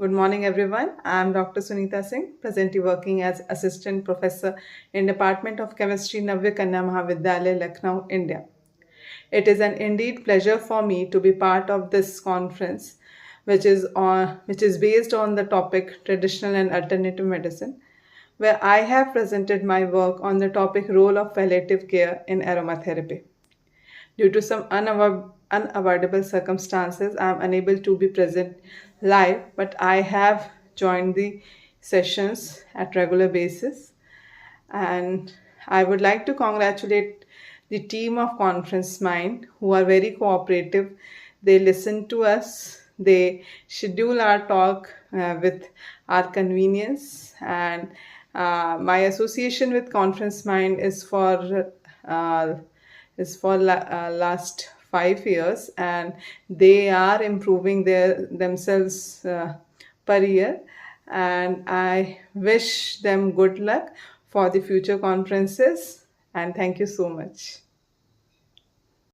Good morning, everyone. I'm Dr. Suneeta Singh, presently working as Assistant Professor in Department of Chemistry, Navya Kanya Mahavidyalaya, Lucknow, India. It is an indeed pleasure for me to be part of this conference, which is based on the topic traditional and alternative medicine, where I have presented my work on the topic role of palliative care in aromatherapy. Due to some unavoidable circumstances, I am unable to be present live, but I have joined the sessions at regular basis. And I would like to congratulate the team of Conference Mind who are very cooperative. They listen to us, they schedule our talk with our convenience, and my association with Conference Mind uh, is for last 5 years, and they are improving themselves per year, and I wish them good luck for the future conferences, and thank you so much.